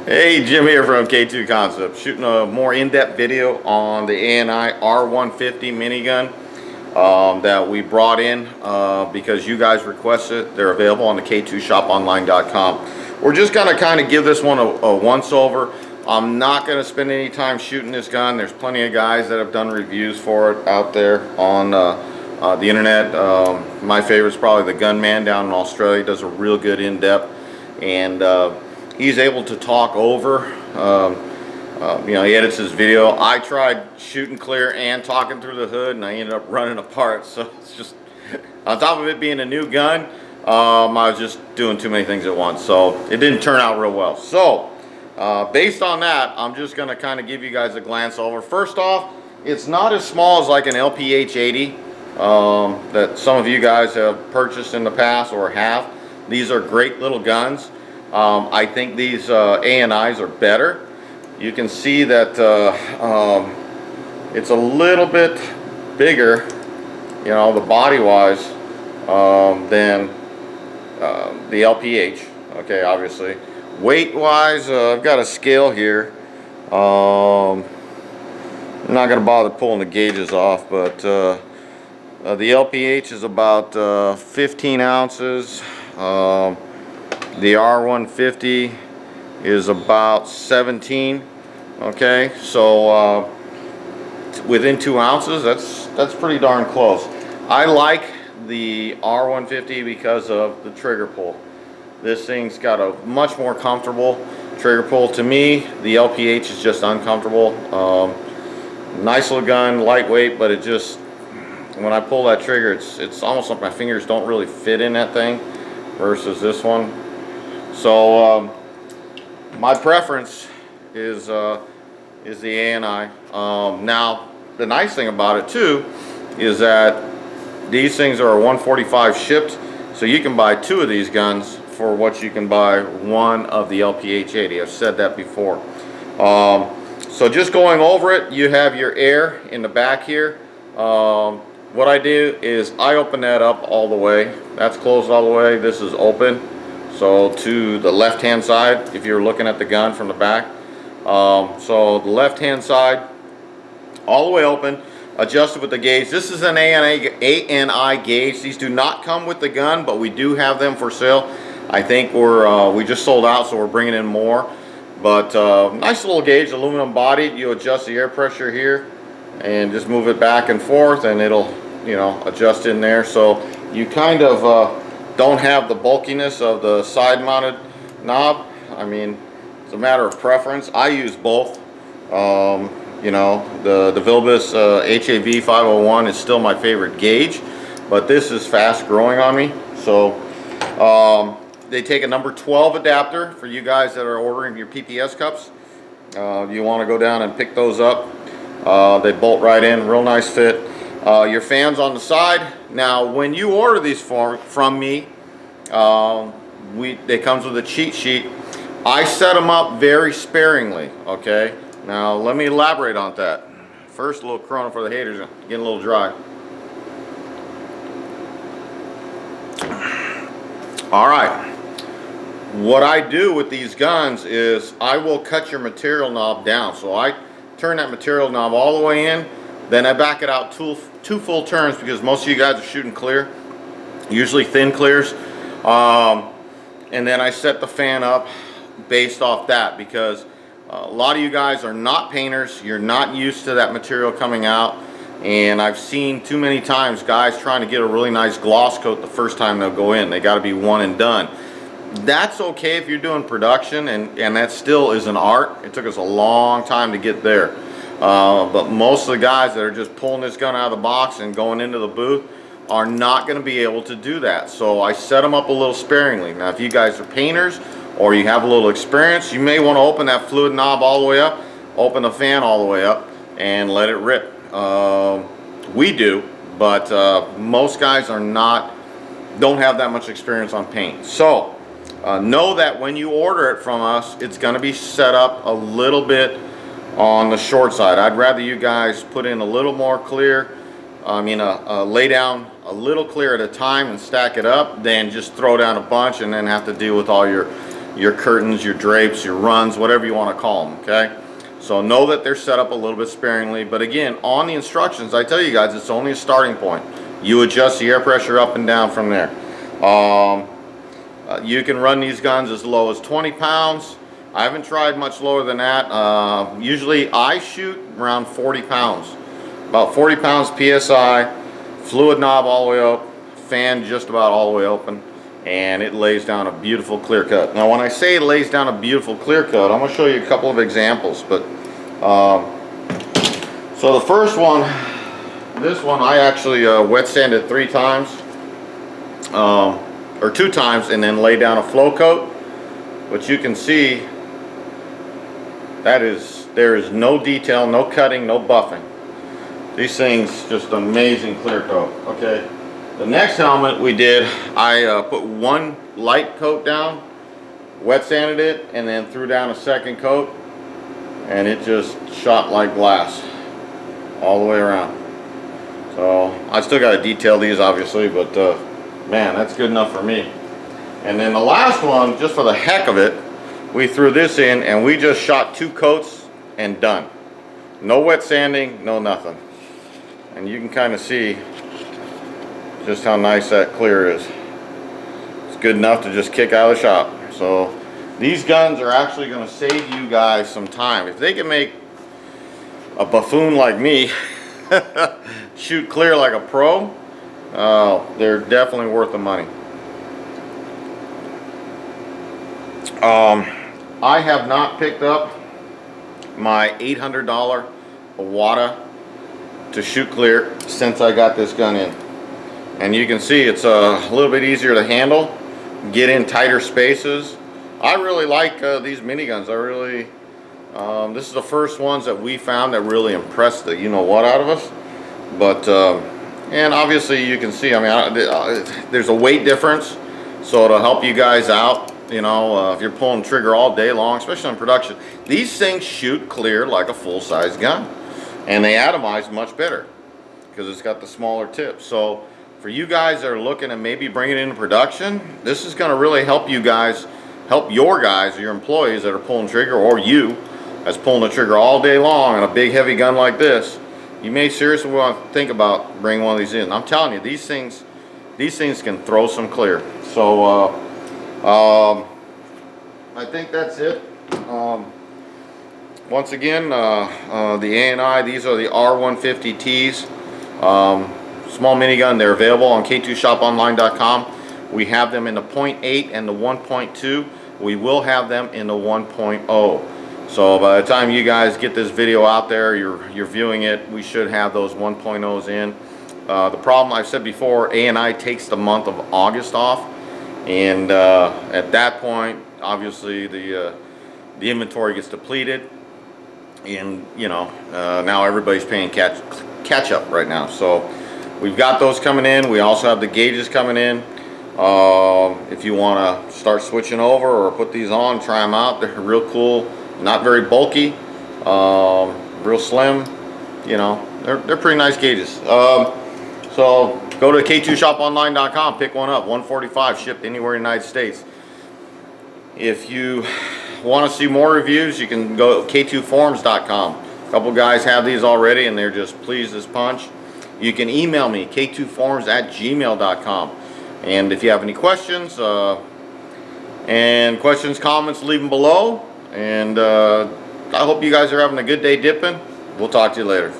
Hey, Jim here from K2 Concepts, shooting a more in-depth video on the ANI R150 minigun that we brought in because you guys requested. They're available on the K2shoponline.com. We're just gonna kind of give this one a once-over. I'm not gonna spend any time shooting this gun. There's plenty of guys that have done reviews for it out there on the internet. My favorite is probably the Gunman down in Australia. He does a real good in-depth, and he's able to talk over, you know, he edits his video. I tried shooting clear and talking through the hood, and I ended up running apart. So it's just, on top of it being a new gun, I was just doing too many things at once. So it didn't turn out real well. So based on that, I'm just gonna kind of give you guys a glance over. First off, it's not as small as like an LPH-80 that some of you guys have purchased in the past or have. These are great little guns. I think these ANIs are better. You can see that it's a little bit bigger, you know, the body wise than the LPH. Okay, obviously. Weight wise, I've got a scale here. I'm not going to bother pulling the gauges off, but the LPH is about 15 ounces. The R150 is about 17. Okay, so within 2 ounces, that's pretty darn close. I like the R150 because of the trigger pull. This thing's got a much more comfortable trigger pull. To me, the LPH is just uncomfortable. Nice little gun, lightweight, but it just, when I pull that trigger, it's almost like my fingers don't really fit in that thing versus this one. So my preference is the ANI. Now the nice thing about it too is that these things are 145 shipped, so you can buy 2 of these guns for what you can buy 1 of the LPH-80. I've said that before. So just going over it, you have your air in the back here. What I do is I open that up all the way. That's closed all the way. This is open. So to the left hand side, if you're looking at the gun from the back. So the left hand side, all the way open, adjusted with the gauge. This is an ANI gauge. These do not come with the gun, but we do have them for sale. I think we just sold out, so we're bringing in more. But nice little gauge, aluminum bodied. You adjust the air pressure here and just move it back and forth, and it'll, you know, adjust in there. So you kind of don't have the bulkiness of the side mounted knob. I mean, it's a matter of preference. I use both. You know, the Vilbus HAV 501 is still my favorite gauge, but this is fast growing on me. So they take a number 12 adapter for you guys that are ordering your PPS cups. You want to go down and pick those up. They bolt right in, real nice fit. Your fans on the side. Now when you order these from me, they comes with a cheat sheet. I set them up very sparingly. Okay, now let me elaborate on that. First, a little Corona for the haters, getting a little dry. All right, what I do with these guns is I will cut your material knob down. So I turn that material knob all the way in, then I back it out two full turns, because most of you guys are shooting clear, usually thin clears, and then I set the fan up based off that, because a lot of you guys are not painters. You're not used to that material coming out, and I've seen too many times guys trying to get a really nice gloss coat the first time they'll go in. They got to be one and done. That's okay if you're doing production, and that still is an art. It took us a long time to get there. But most of the guys that are just pulling this gun out of the box and going into the booth are not going to be able to do that. So I set them up a little sparingly. Now if you guys are painters or you have a little experience, you may want to open that fluid knob all the way up, open the fan all the way up, and let it rip. We do, but most guys don't have that much experience on paint. So know that when you order it from us, it's going to be set up a little bit on the short side. I'd rather you guys put in a little more clear, lay down a little clear at a time and stack it up, than just throw down a bunch and then have to deal with all your your curtains, your drapes, your runs, whatever you want to call them, okay? So know that they're set up a little bit sparingly, but again, on the instructions, I tell you guys, it's only a starting point. You adjust the air pressure up and down from there. You can run these guns as low as 20 pounds. I haven't tried much lower than that. Usually I shoot around 40 pounds. About 40 pounds PSI, fluid knob all the way up, fan just about all the way open, and it lays down a beautiful clear cut. Now when I say it lays down a beautiful clear cut, I'm going to show you a couple of examples. But so the first one, this one I actually wet sanded 3 times, or 2 times, and then lay down a flow coat. But you can see there is no detail, no cutting, no buffing. These things just amazing clear coat. Okay, the next helmet we did, I put 1 light coat down, wet sanded it, and then threw down a second coat, and it just shot like glass all the way around. So I still got to detail these obviously, but man, that's good enough for me. And then the last one, just for the heck of it, we threw this in and we just shot 2 coats and done. No wet sanding, no nothing. And you can kind of see just how nice that clear is. It's good enough to just kick out of the shop. So these guns are actually going to save you guys some time. If they can make a buffoon like me shoot clear like a pro, they're definitely worth the money. I have not picked up my $800 Iwata to shoot clear since I got this gun in. And you can see it's a little bit easier to handle, get in tighter spaces. I really like these miniguns. I really, this is the first ones that we found that really impressed the you-know-what out of us. But, and obviously you can see, I mean, there's a weight difference, so it'll help you guys out. You know, if you're pulling trigger all day long, especially in production, these things shoot clear like a full-size gun, and they atomize much better because it's got the smaller tip. So for you guys that are looking at maybe bringing it into production, this is going to really help you guys, help your guys, your employees that are pulling trigger, or you that's pulling the trigger all day long on a big heavy gun like this. You may seriously want to think about bringing one of these in. I'm telling you, these things can throw some clear. So I think that's it. Once again, the ANI, these are the R150Ts. Small minigun, they're available on K2ShopOnline.com. We have them in the 0.8 and the 1.2. We will have them in the 1.0. So by the time you guys get this video out there, you're viewing it, we should have those 1.0s in. The problem, I've said before, ANI takes the month of August off. And at that point, obviously the inventory gets depleted, and now everybody's paying catch up right now. So we've got those coming in. We also have the gauges coming in. If you want to start switching over or put these on, try them out. They're real cool, not very bulky, real slim. They're pretty nice gauges. So go to K2ShopOnline.com, pick one up, 145, shipped anywhere in the United States. If you want to see more reviews, you can go to K2Forums.com. A couple guys have these already and they're just pleased as punch. You can email me, K2Forums@gmail.com. And if you have any questions, comments, leave them below. And I hope you guys are having a good day dipping. We'll talk to you later.